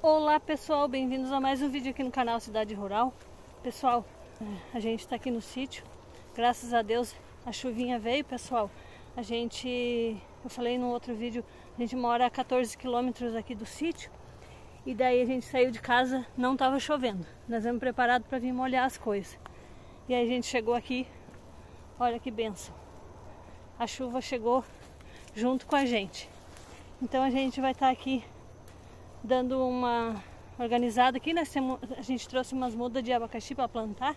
Olá pessoal, bem-vindos a mais um vídeo aqui no canal Cidade Rural. Pessoal, a gente está aqui no sítio, graças a Deus a chuvinha veio, pessoal. Eu falei no outro vídeo, a gente mora a 14 quilômetros aqui do sítio. E daí a gente saiu de casa, não estava chovendo. Nós vamos preparados para vir molhar as coisas. E aí a gente chegou aqui, olha que bênção. A chuva chegou junto com a gente. Então a gente vai estar aqui dando uma organizada aqui. A gente trouxe umas mudas de abacaxi para plantar.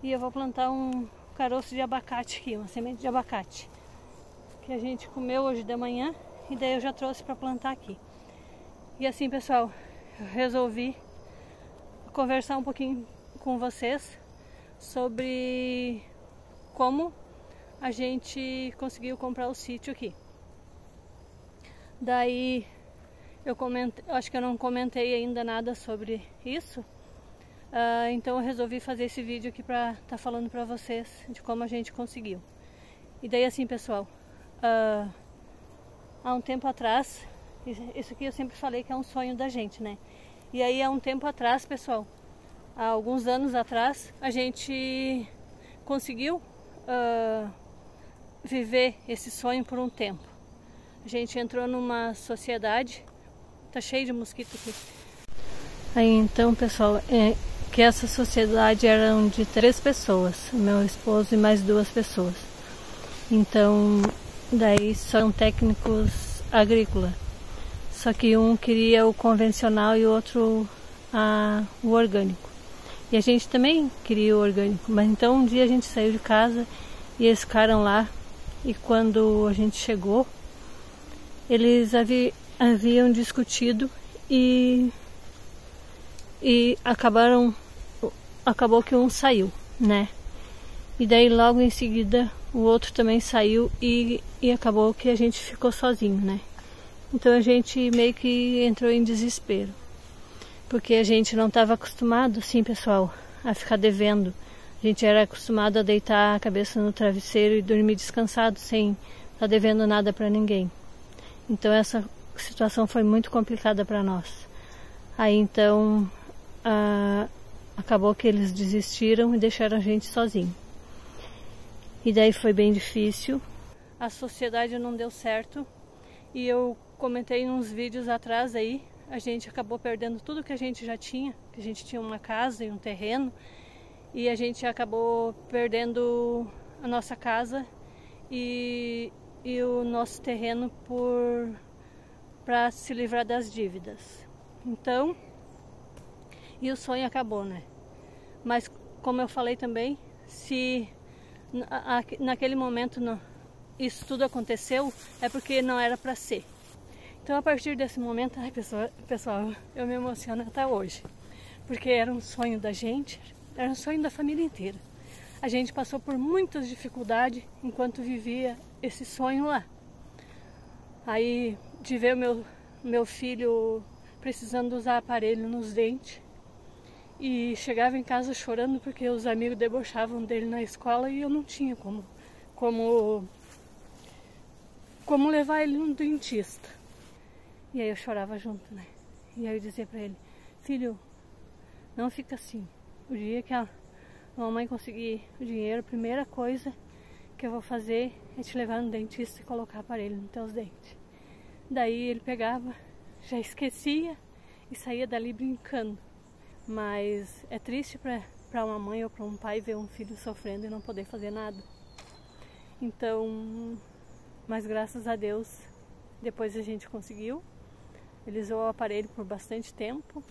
E eu vou plantar um caroço de abacate aqui, uma semente de abacate. Que a gente comeu hoje de manhã e daí eu já trouxe para plantar aqui. E assim, pessoal, eu resolvi conversar um pouquinho com vocês sobre como a gente conseguiu comprar o sítio aqui. Daí eu acho que eu não comentei ainda nada sobre isso, então eu resolvi fazer esse vídeo aqui para estar falando para vocês de como a gente conseguiu. E daí assim, pessoal, há um tempo atrás, isso aqui eu sempre falei que é um sonho da gente, né? E aí há um tempo atrás, pessoal, há alguns anos atrás, a gente conseguiu viver esse sonho por um tempo. A gente entrou numa sociedade. Tá cheio de mosquito aqui. Aí então, pessoal, que essa sociedade eram de 3 pessoas, meu esposo e mais 2 pessoas. Então, daí são técnicos agrícolas. Só que um queria o convencional e o outro o orgânico. E a gente também queria o orgânico. Mas então um dia a gente saiu de casa e eles ficaram lá. E quando a gente chegou, eles haviam discutido e acabou que um saiu, né? E daí logo em seguida o outro também saiu e acabou que a gente ficou sozinho, né? Então a gente meio que entrou em desespero, porque a gente não estava acostumado, assim, pessoal, a ficar devendo. A gente era acostumado a deitar a cabeça no travesseiro e dormir descansado sem estar devendo nada para ninguém. Então essa situação foi muito complicada para nós. Aí então acabou que eles desistiram e deixaram a gente sozinho. E daí foi bem difícil. A sociedade não deu certo. E eu comentei uns vídeos atrás aí, a gente acabou perdendo tudo que a gente já tinha. Que a gente tinha uma casa e um terreno. E a gente acabou perdendo a nossa casa e o nosso terreno para se livrar das dívidas. Então, e o sonho acabou, né? Mas como eu falei também, se naquele momento isso tudo aconteceu, é porque não era para ser. Então a partir desse momento, pessoal, eu me emociono até hoje. Porque era um sonho da gente, era um sonho da família inteira. A gente passou por muitas dificuldades enquanto vivia esse sonho lá. Aí de ver meu filho precisando usar aparelho nos dentes e chegava em casa chorando porque os amigos debochavam dele na escola e eu não tinha como levar ele no dentista. E aí eu chorava junto, né? E aí eu dizia pra ele: filho, não fica assim. O dia que a mamãe conseguir o dinheiro, a primeira coisa que eu vou fazer é te levar no dentista e colocar aparelho nos teus dentes. Daí ele pegava, já esquecia e saía dali brincando. Mas é triste para uma mãe ou para um pai ver um filho sofrendo e não poder fazer nada. Então, mas graças a Deus, depois a gente conseguiu. Ele usou o aparelho por bastante tempo.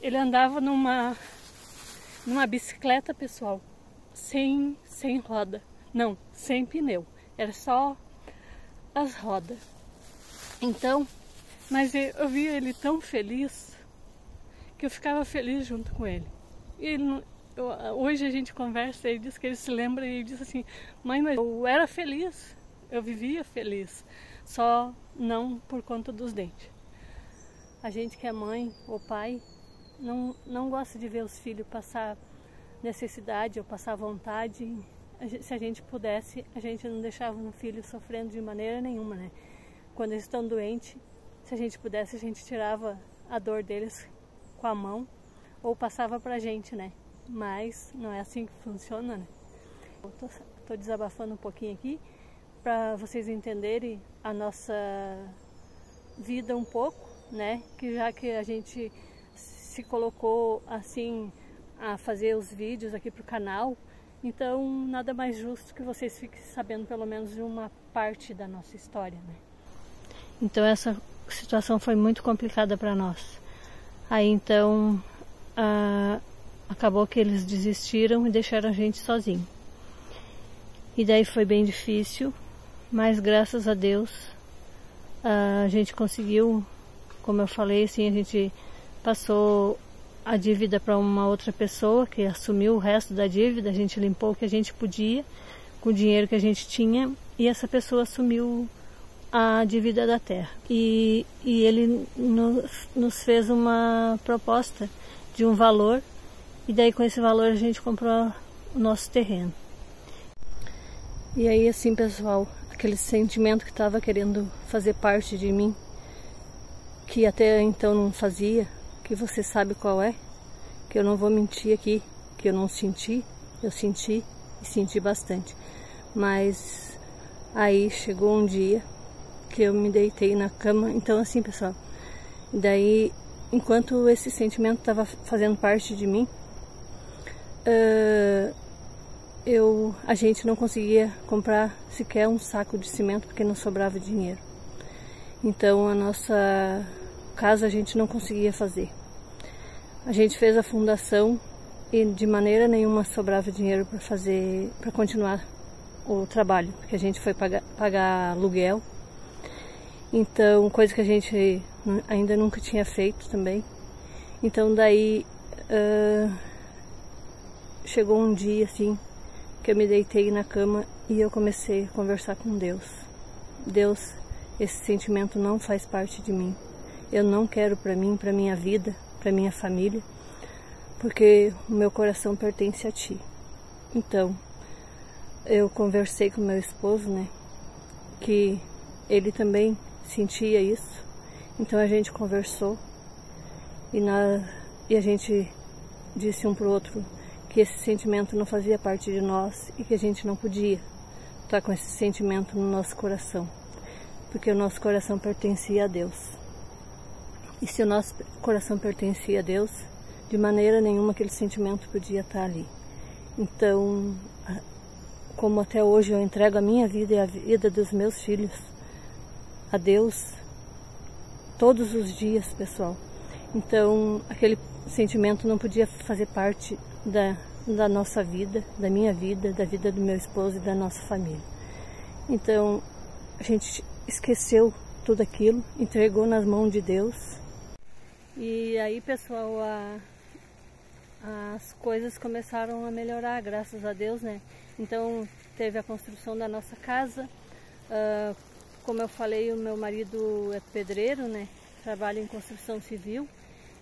Ele andava numa bicicleta, pessoal, sem roda. Não, sem pneu. Era só as rodas. Então, mas eu via ele tão feliz que eu ficava feliz junto com ele. E hoje a gente conversa e ele diz que ele se lembra e ele diz assim: mãe, mas eu era feliz, eu vivia feliz, só não por conta dos dentes. A gente que é mãe ou pai não gosta de ver os filhos passar necessidade ou passar vontade. Se a gente pudesse, a gente não deixava um filho sofrendo de maneira nenhuma, né? Quando eles estão doentes, se a gente pudesse, a gente tirava a dor deles com a mão ou passava pra gente, né? Mas não é assim que funciona, né? Eu tô desabafando um pouquinho aqui para vocês entenderem a nossa vida um pouco, né? Que já que a gente se colocou assim a fazer os vídeos aqui pro canal, então nada mais justo que vocês fiquem sabendo pelo menos de uma parte da nossa história, né? Então essa situação foi muito complicada para nós. Aí então acabou que eles desistiram e deixaram a gente sozinho. E daí foi bem difícil, mas graças a Deus a gente conseguiu, como eu falei, assim, a gente passou a dívida para uma outra pessoa que assumiu o resto da dívida, a gente limpou o que a gente podia com o dinheiro que a gente tinha e essa pessoa assumiu a dívida da terra. E ele nos fez uma proposta de um valor e daí com esse valor a gente comprou o nosso terreno. E aí assim, pessoal, aquele sentimento que estava querendo fazer parte de mim, que até então não fazia, que você sabe qual é, que eu não vou mentir aqui, que eu não senti, eu senti e senti bastante. Mas aí chegou um dia que eu me deitei na cama, então assim, pessoal, daí enquanto esse sentimento estava fazendo parte de mim, a gente não conseguia comprar sequer um saco de cimento porque não sobrava dinheiro. Então a nossa casa a gente não conseguia fazer. A gente fez a fundação e de maneira nenhuma sobrava dinheiro para continuar o trabalho, porque a gente foi pagar aluguel. Então, coisa que a gente ainda nunca tinha feito também. Então daí chegou um dia assim que eu me deitei na cama e eu comecei a conversar com Deus. Deus, esse sentimento não faz parte de mim. Eu não quero para mim, para minha vida, para minha família, porque o meu coração pertence a Ti. Então, eu conversei com meu esposo, né, que ele também sentia isso. Então a gente conversou e a gente disse um pro outro que esse sentimento não fazia parte de nós e que a gente não podia estar com esse sentimento no nosso coração, porque o nosso coração pertencia a Deus. E se o nosso coração pertencia a Deus, de maneira nenhuma aquele sentimento podia estar ali. Então, como até hoje eu entrego a minha vida e a vida dos meus filhos a Deus todos os dias, pessoal, então aquele sentimento não podia fazer parte da nossa vida, da minha vida, da vida do meu esposo e da nossa família. Então a gente esqueceu tudo aquilo, entregou nas mãos de Deus. E aí, pessoal, as coisas começaram a melhorar, graças a Deus, né? Então teve a construção da nossa casa. Como eu falei, o meu marido é pedreiro, né? Trabalha em construção civil.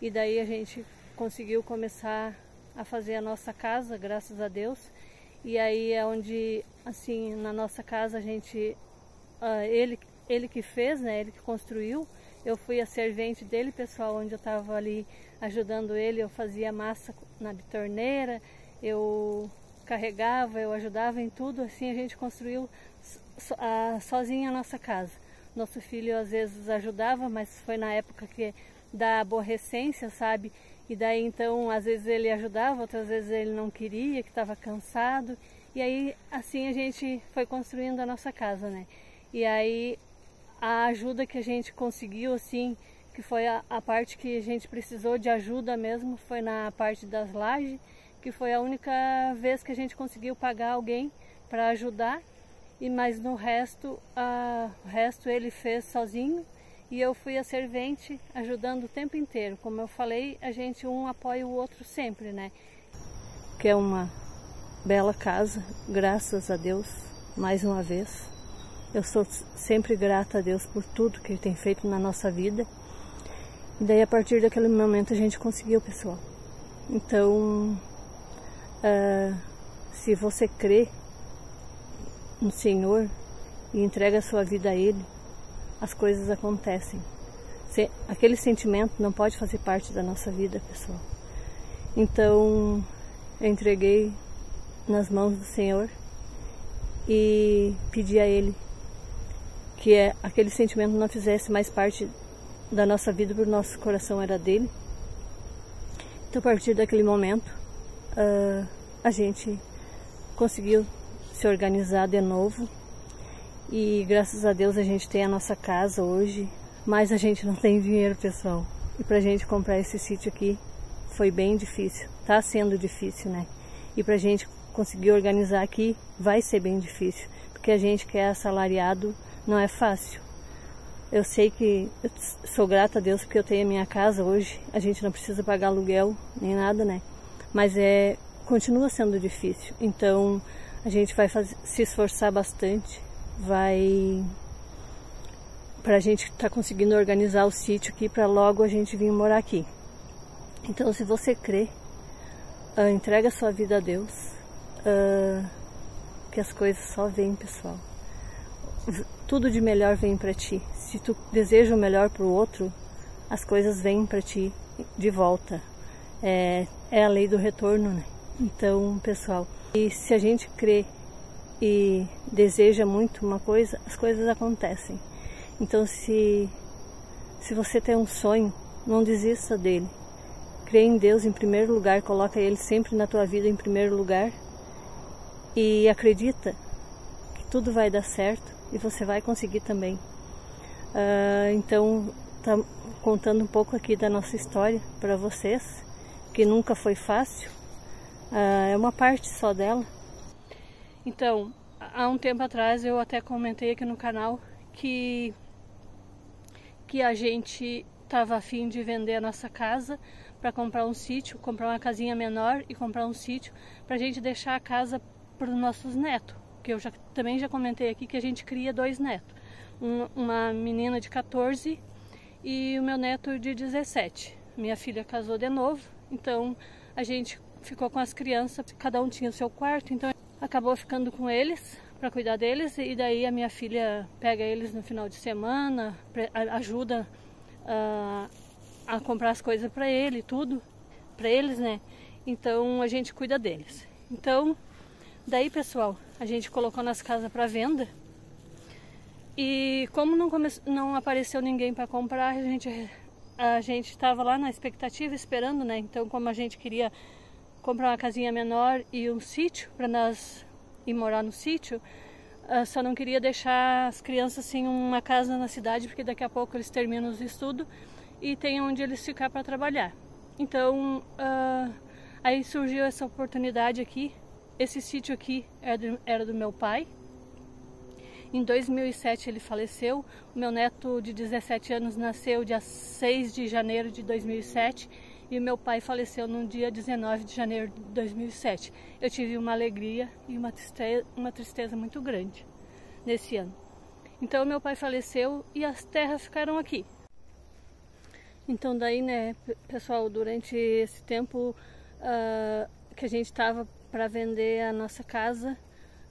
E daí a gente conseguiu começar a fazer a nossa casa, graças a Deus. E aí é onde, assim, na nossa casa a gente, ele que fez, né? Ele que construiu. Eu fui a servente dele, pessoal, onde eu estava ali ajudando ele. Eu fazia massa na bitorneira, eu carregava, eu ajudava em tudo. Assim a gente construiu sozinha a nossa casa. Nosso filho às vezes ajudava, mas foi na época da aborrecência, sabe? E daí então às vezes ele ajudava, outras vezes ele não queria, que estava cansado. E aí assim a gente foi construindo a nossa casa, né? E aí a ajuda que a gente conseguiu, assim, que foi a parte que a gente precisou de ajuda mesmo, foi na parte das lajes, que foi a única vez que a gente conseguiu pagar alguém para ajudar. Mas no resto, o resto ele fez sozinho e eu fui a servente ajudando o tempo inteiro. Como eu falei, a gente um apoia o outro sempre, né? Que é uma bela casa, graças a Deus, mais uma vez. Eu sou sempre grata a Deus por tudo que Ele tem feito na nossa vida. E daí a partir daquele momento a gente conseguiu, pessoal. Então, se você crê no Senhor e entrega a sua vida a Ele, as coisas acontecem. aquele sentimento não pode fazer parte da nossa vida, pessoal. Então eu entreguei nas mãos do Senhor e pedi a Ele que aquele sentimento não fizesse mais parte da nossa vida, porque o nosso coração era dele. Então, a partir daquele momento, a gente conseguiu se organizar de novo e graças a Deus a gente tem a nossa casa hoje, mas a gente não tem dinheiro, pessoal. E pra gente comprar esse sítio aqui foi bem difícil, tá sendo difícil, né? E pra gente conseguir organizar aqui vai ser bem difícil, porque a gente que é assalariado não é fácil. Eu sei que eu sou grata a Deus porque eu tenho a minha casa hoje, a gente não precisa pagar aluguel nem nada, né? Mas continua sendo difícil, então a gente vai se esforçar bastante, pra gente estar conseguindo organizar o sítio aqui para logo a gente vir morar aqui. Então, se você crê, entrega a sua vida a Deus, que as coisas só vêm, pessoal. Tudo de melhor vem para ti. Se tu deseja o melhor para o outro, as coisas vêm para ti de volta. É a lei do retorno, né? Então, pessoal, e se a gente crê e deseja muito uma coisa, as coisas acontecem. Então, se você tem um sonho, não desista dele. Crê em Deus em primeiro lugar, coloca Ele sempre na tua vida em primeiro lugar e acredita que tudo vai dar certo e você vai conseguir também. Então, tá contando um pouco aqui da nossa história para vocês, que nunca foi fácil, é uma parte só dela. Então, há um tempo atrás eu até comentei aqui no canal que a gente estava a fim de vender a nossa casa para comprar um sítio, comprar uma casinha menor e comprar um sítio para a gente deixar a casa para os nossos netos. Que eu também já comentei aqui que a gente cria 2 netos, uma menina de 14 e o meu neto de 17. Minha filha casou de novo, então a gente ficou com as crianças, cada um tinha o seu quarto, então acabou ficando com eles para cuidar deles, e daí a minha filha pega eles no final de semana, ajuda a comprar as coisas para ele, tudo para eles, né? Então a gente cuida deles. Então daí, pessoal, a gente colocou nas casas para venda e como não apareceu ninguém para comprar, a gente estava lá na expectativa, esperando, né? Então, como a gente queria comprar uma casinha menor e um sítio para nós ir morar no sítio, só não queria deixar as crianças sem uma casa na cidade, porque daqui a pouco eles terminam os estudos e tem onde eles ficar para trabalhar. Então, aí surgiu essa oportunidade aqui. Esse sítio aqui era do meu pai. Em 2007 ele faleceu. O meu neto de 17 anos nasceu dia 6 de janeiro de 2007 e o meu pai faleceu no dia 19 de janeiro de 2007. Eu tive uma alegria e uma tristeza muito grande nesse ano. Então meu pai faleceu e as terras ficaram aqui. Então daí, né, pessoal, durante esse tempo que a gente estava para vender a nossa casa,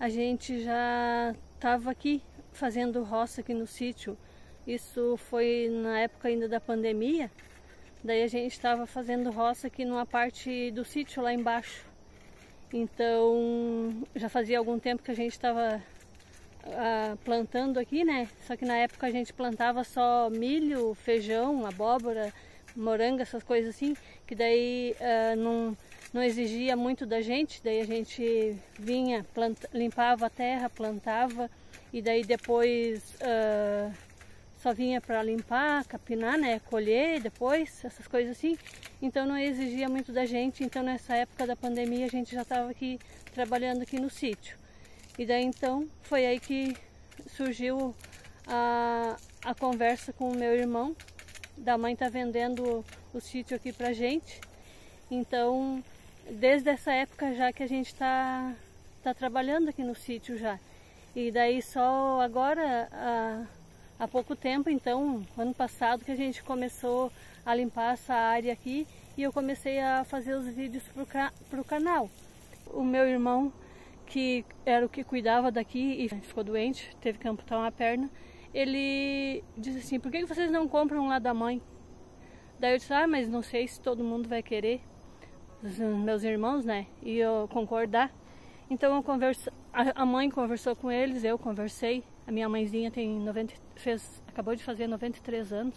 a gente já estava aqui fazendo roça aqui no sítio. Isso foi na época ainda da pandemia. Daí a gente estava fazendo roça aqui numa parte do sítio lá embaixo. Então já fazia algum tempo que a gente estava plantando aqui, né? Só que na época a gente plantava só milho, feijão, abóbora, moranga, essas coisas assim, que daí não exigia muito da gente. Daí a gente vinha, limpava a terra, plantava e daí depois só vinha para limpar, capinar, né, colher depois, essas coisas assim. Então não exigia muito da gente. Então nessa época da pandemia a gente já estava aqui trabalhando aqui no sítio. E daí então foi aí que surgiu a conversa com o meu irmão, da mãe tá vendendo o sítio aqui pra gente. Então desde essa época já que a gente tá trabalhando aqui no sítio já. E daí só agora, há pouco tempo, então, ano passado, que a gente começou a limpar essa área aqui e eu comecei a fazer os vídeos pro canal. O meu irmão, que era o que cuidava daqui e ficou doente, teve que amputar uma perna, ele disse assim: por que vocês não compram lá da mãe? Daí eu disse: mas não sei se todo mundo vai querer, os meus irmãos, né? E eu concordar. Então a mãe conversou com eles, eu conversei. A minha mãezinha tem acabou de fazer 93 anos,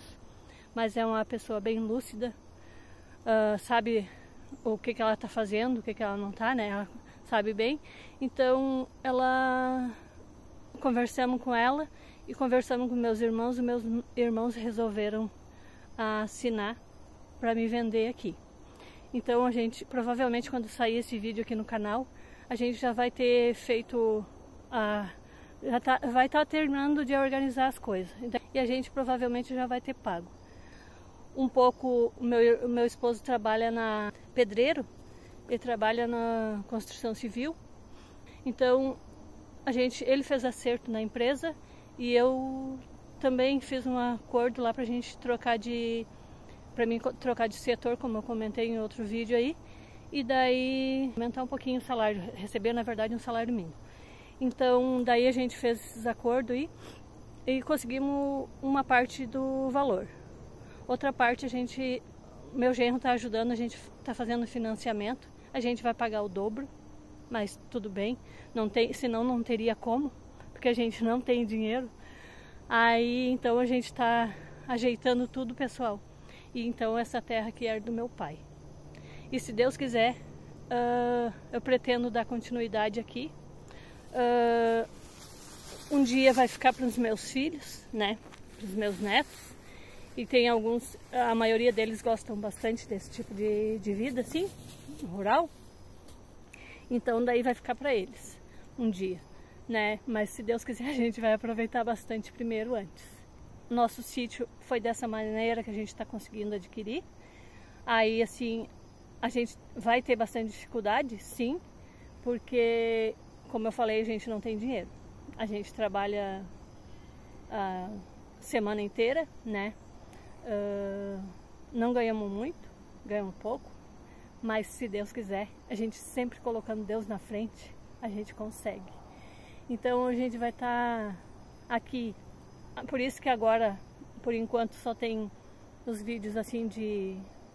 mas é uma pessoa bem lúcida, sabe o que ela está fazendo, o que ela não está, né? Ela sabe bem. Então conversamos com ela e conversamos com meus irmãos. Os meus irmãos resolveram assinar para me vender aqui. Então a gente, provavelmente quando sair esse vídeo aqui no canal, a gente já vai ter feito vai estar terminando de organizar as coisas. E a gente provavelmente já vai ter pago. Um pouco, o meu esposo trabalha na pedreiro, ele trabalha na construção civil. Então ele fez acerto na empresa e eu também fiz um acordo lá para mim trocar de setor, como eu comentei em outro vídeo aí, e daí aumentar um pouquinho o salário, receber na verdade um salário mínimo. Então daí a gente fez esses acordos aí e conseguimos uma parte do valor. Outra parte meu genro está ajudando, a gente está fazendo financiamento, a gente vai pagar o dobro, mas tudo bem, senão não teria como, porque a gente não tem dinheiro. Aí então a gente está ajeitando tudo, pessoal. E então essa terra aqui é do meu pai. E se Deus quiser, eu pretendo dar continuidade aqui. Um dia vai ficar para os meus filhos, né? Para os meus netos. E tem alguns, a maioria deles gostam bastante desse tipo de vida, assim, rural. Então daí vai ficar para eles um dia, né? Mas se Deus quiser, a gente vai aproveitar bastante primeiro antes. Nosso sítio foi dessa maneira que a gente está conseguindo adquirir. Aí assim, a gente vai ter bastante dificuldade, sim, porque, como eu falei, a gente não tem dinheiro. A gente trabalha a semana inteira, né? Não ganhamos muito, ganhamos pouco, mas se Deus quiser, a gente sempre colocando Deus na frente, a gente consegue. Então a gente vai estar aqui, por isso que agora, por enquanto, só tem os vídeos assim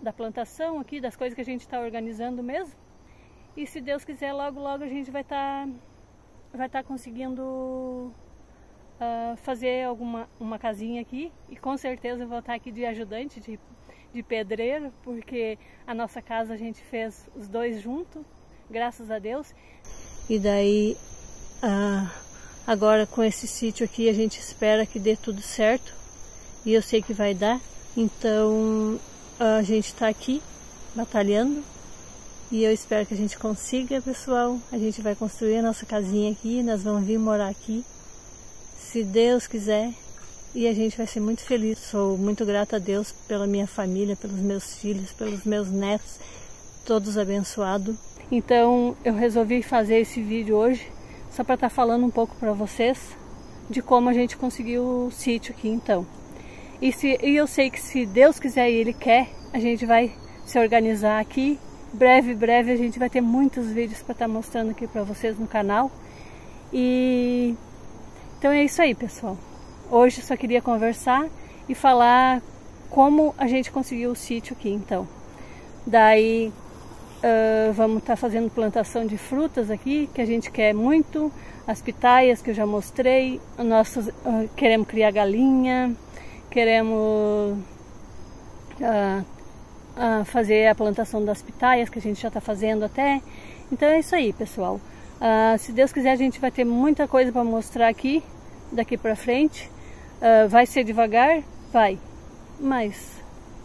da plantação aqui, das coisas que a gente está organizando mesmo. E se Deus quiser, logo logo a gente vai estar conseguindo fazer uma casinha aqui, e com certeza eu vou estar aqui de ajudante, de pedreiro, porque a nossa casa a gente fez os dois juntos, graças a Deus. E daí agora com esse sítio aqui a gente espera que dê tudo certo, e eu sei que vai dar. Então a gente está aqui batalhando e eu espero que a gente consiga, pessoal. A gente vai construir a nossa casinha aqui, nós vamos vir morar aqui, se Deus quiser, e a gente vai ser muito feliz. Sou muito grata a Deus pela minha família, pelos meus filhos, pelos meus netos, todos abençoados. Então eu resolvi fazer esse vídeo hoje só para estar falando um pouco para vocês de como a gente conseguiu o sítio aqui então. E eu sei que se Deus quiser e Ele quer, a gente vai se organizar aqui. Breve a gente vai ter muitos vídeos para estar mostrando aqui para vocês no canal. E então é isso aí, pessoal. Hoje eu só queria conversar e falar como a gente conseguiu o sítio aqui então. Daí vamos estar fazendo plantação de frutas aqui, que a gente quer muito. As pitaias que eu já mostrei. Queremos criar galinha. Queremos fazer a plantação das pitaias, que a gente já está fazendo até. Então é isso aí, pessoal. Se Deus quiser, a gente vai ter muita coisa para mostrar aqui, daqui para frente. Vai ser devagar? Vai. Mas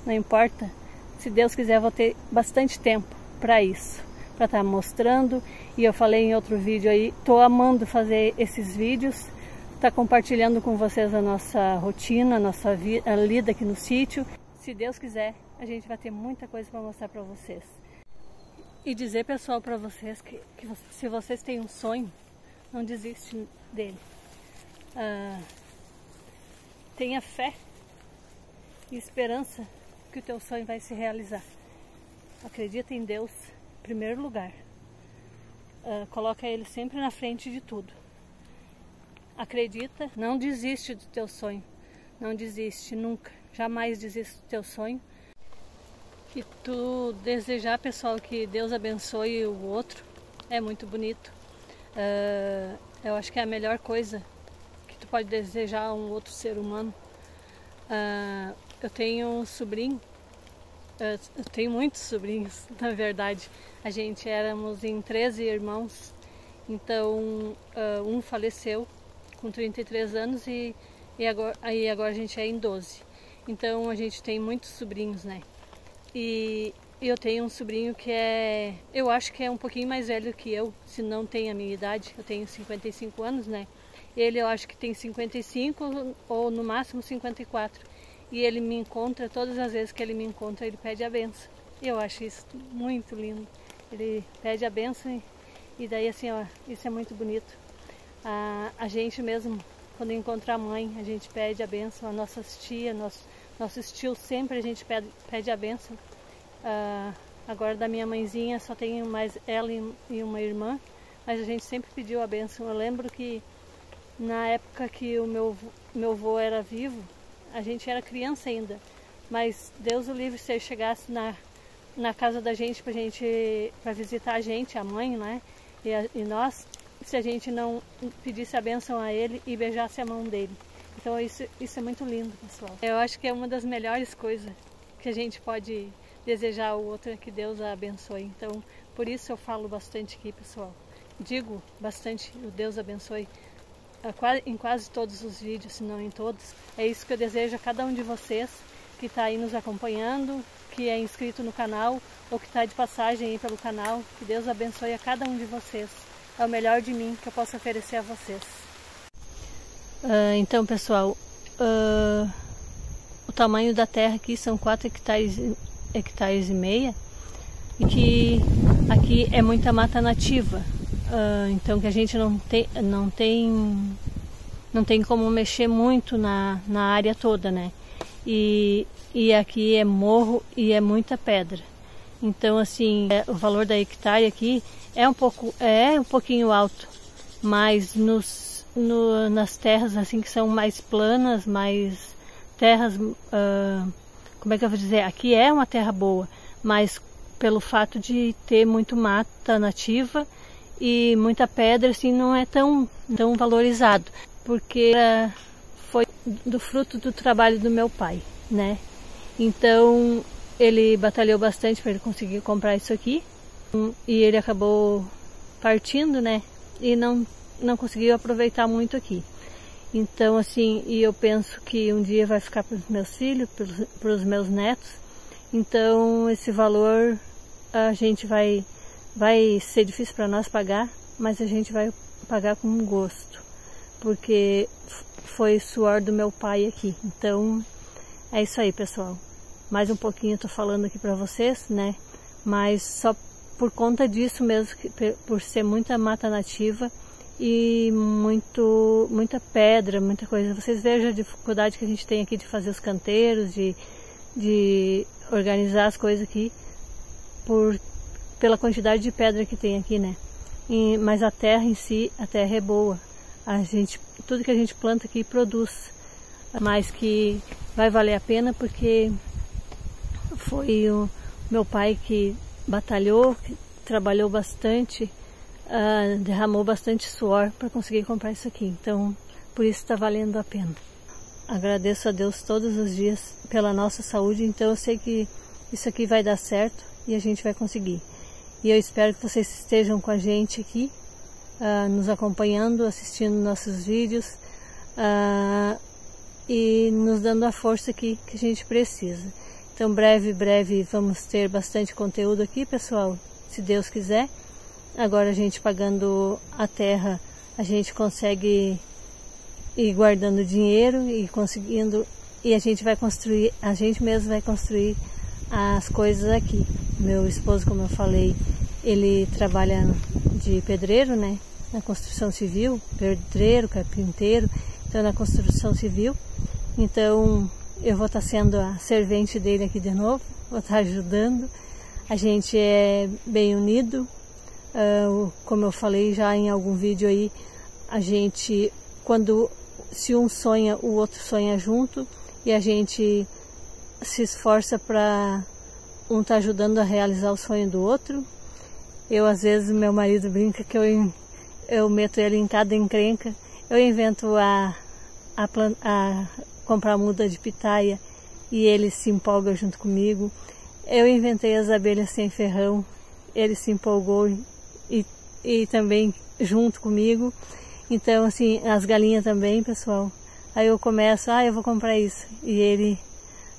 não importa. Se Deus quiser, eu vou ter bastante tempo para isso, para estar mostrando. E eu falei em outro vídeo aí, estou amando fazer esses vídeos, estar compartilhando com vocês a nossa rotina, a nossa lida aqui no sítio. Se Deus quiser, a gente vai ter muita coisa para mostrar para vocês. E dizer, pessoal, para vocês que se vocês têm um sonho, não desiste dele. Tenha fé e esperança que o teu sonho vai se realizar. Acredita em Deus em primeiro lugar. Coloca Ele sempre na frente de tudo. acredita, não desiste do teu sonho, não desiste nunca, jamais desiste do teu sonho. E tu desejar, pessoal, que Deus abençoe o outro, é muito bonito. Eu acho que é a melhor coisa que tu pode desejar a um outro ser humano. Eu tenho um sobrinho, eu tenho muitos sobrinhos, na verdade. A gente éramos em 13 irmãos, então um faleceu com 33 anos e agora a gente é em 12. Então a gente tem muitos sobrinhos, né? E eu tenho um sobrinho que eu acho que é um pouquinho mais velho que eu, se não tem a minha idade. Eu tenho 55 anos, né? Ele eu acho que tem 55 ou no máximo 54. E ele me encontra, todas as vezes que ele me encontra, ele pede a benção. Eu acho isso muito lindo. Ele pede a benção e daí assim, ó, isso é muito bonito. A gente mesmo, quando encontra a mãe, a gente pede a benção. As nossas tias, nossos tios, sempre a gente pede a benção. Agora da minha mãezinha só tenho mais ela e uma irmã, mas a gente sempre pediu a benção. Eu lembro que na época que o meu avô era vivo, a gente era criança ainda, mas Deus o livre se ele chegasse na casa da gente para visitar a gente, a mãe, né? E nós, se a gente não pedisse a bênção a ele e beijasse a mão dele. Então isso é muito lindo, pessoal. Eu acho que é uma das melhores coisas que a gente pode desejar ao outro, é que Deus a abençoe. Então, por isso eu falo bastante aqui, pessoal. Digo bastante, o Deus abençoe. Em quase todos os vídeos, se não em todos. É isso que eu desejo a cada um de vocês que está aí nos acompanhando, que é inscrito no canal ou que está de passagem aí pelo canal. Que Deus abençoe a cada um de vocês. É o melhor de mim que eu posso oferecer a vocês. Então, pessoal, o tamanho da terra aqui são 4 hectares e meia, e que aqui é muita mata nativa. Então que a gente não tem como mexer muito na área toda, né? E aqui é morro e é muita pedra. Então assim, o valor da hectare aqui é um pouquinho alto, mas nas terras assim que são mais planas, mais terras, como é que eu vou dizer? Aqui é uma terra boa, mas pelo fato de ter muito mata nativa e muita pedra, assim, não é tão valorizado, porque foi do fruto do trabalho do meu pai, né? Então ele batalhou bastante para ele conseguir comprar isso aqui, e ele acabou partindo, né? E não conseguiu aproveitar muito aqui. Então assim, e eu penso que um dia vai ficar para os meus filhos, para os meus netos. Então esse valor a gente vai ser difícil para nós pagar, mas a gente vai pagar com gosto, porque foi suor do meu pai aqui. Então é isso aí, pessoal. Mais um pouquinho eu tô falando aqui para vocês, né? Mas só por conta disso mesmo, por ser muita mata nativa e muita pedra, muita coisa. Vocês vejam a dificuldade que a gente tem aqui de fazer os canteiros, de organizar as coisas aqui, pela quantidade de pedra que tem aqui, né? Mas a terra em si, a terra é boa. Tudo que a gente planta aqui produz, mas que vai valer a pena, porque foi o meu pai que batalhou, que trabalhou bastante, derramou bastante suor para conseguir comprar isso aqui. Então, por isso está valendo a pena. Agradeço a Deus todos os dias pela nossa saúde, então eu sei que isso aqui vai dar certo e a gente vai conseguir. E eu espero que vocês estejam com a gente aqui, nos acompanhando, assistindo nossos vídeos e nos dando a força aqui que a gente precisa. Então breve vamos ter bastante conteúdo aqui, pessoal, se Deus quiser. Agora a gente pagando a terra, a gente consegue ir guardando dinheiro e conseguindo, e a gente mesmo vai construir as coisas aqui. Meu esposo, como eu falei, ele trabalha de pedreiro, né? Na construção civil, pedreiro, carpinteiro, então na construção civil. Então eu vou estar sendo a servente dele aqui de novo, vou estar ajudando. A gente é bem unido, como eu falei já em algum vídeo aí, a gente se um sonha, o outro sonha junto, e a gente se esforça para um tá ajudando a realizar o sonho do outro. Às vezes, meu marido brinca que eu meto ele em cada encrenca. Eu invento a comprar muda de pitaia e ele se empolga junto comigo. Eu inventei as abelhas sem ferrão, ele se empolgou e também junto comigo. Então, assim, as galinhas também, pessoal. Aí eu começo, eu vou comprar isso. E ele,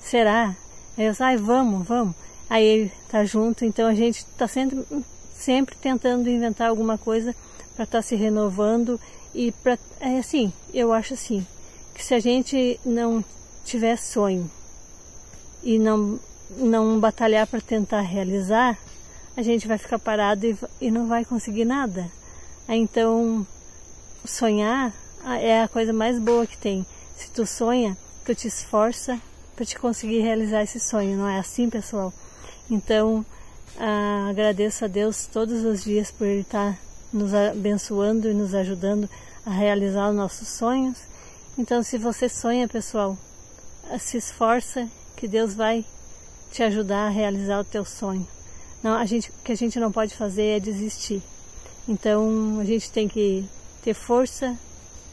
será? Aí eu, vamos. Aí ele tá junto, então a gente tá sempre tentando inventar alguma coisa para estar se renovando. E assim, eu acho assim, que se a gente não tiver sonho e não batalhar para tentar realizar, a gente vai ficar parado e não vai conseguir nada. Então, sonhar é a coisa mais boa que tem. Se tu sonha, tu te esforça para te conseguir realizar esse sonho, não é assim, pessoal? Então, agradeço a Deus todos os dias por Ele estar nos abençoando e nos ajudando a realizar os nossos sonhos. Então, se você sonha, pessoal, se esforça que Deus vai te ajudar a realizar o teu sonho. Não, o que a gente não pode fazer é desistir. Então, a gente tem que ter força,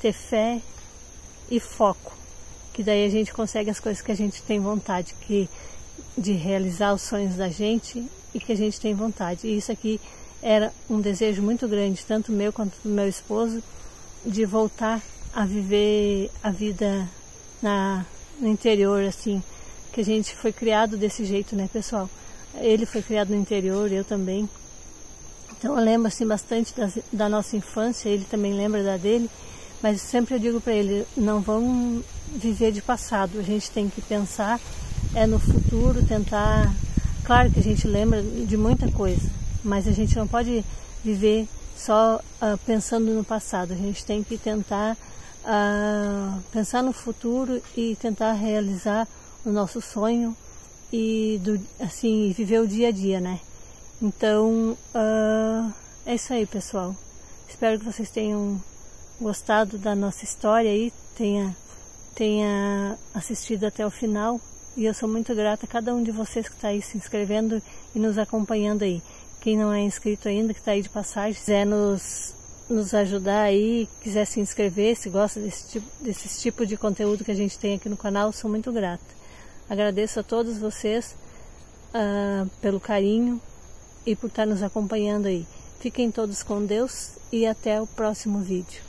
ter fé e foco, que daí a gente consegue as coisas que a gente tem vontade, de realizar os sonhos da gente e que a gente tem vontade. E isso aqui era um desejo muito grande, tanto meu quanto do meu esposo, de voltar a viver a vida no interior, assim, que a gente foi criado desse jeito, né, pessoal? Ele foi criado no interior, eu também. Então eu lembro assim bastante da nossa infância, ele também lembra da dele, mas sempre eu digo para ele, não vamos viver de passado, a gente tem que pensar no futuro, tentar. Claro que a gente lembra de muita coisa, mas a gente não pode viver só pensando no passado, a gente tem que tentar pensar no futuro e tentar realizar o nosso sonho e assim, viver o dia a dia, né? Então, é isso aí, pessoal. Espero que vocês tenham gostado da nossa história aí, tenha assistido até o final. E eu sou muito grata a cada um de vocês que está aí se inscrevendo e nos acompanhando aí. Quem não é inscrito ainda, que está aí de passagem, quiser nos ajudar aí, quiser se inscrever, se gosta desse tipo de conteúdo que a gente tem aqui no canal, sou muito grata. Agradeço a todos vocês pelo carinho e por estar nos acompanhando aí. Fiquem todos com Deus e até o próximo vídeo.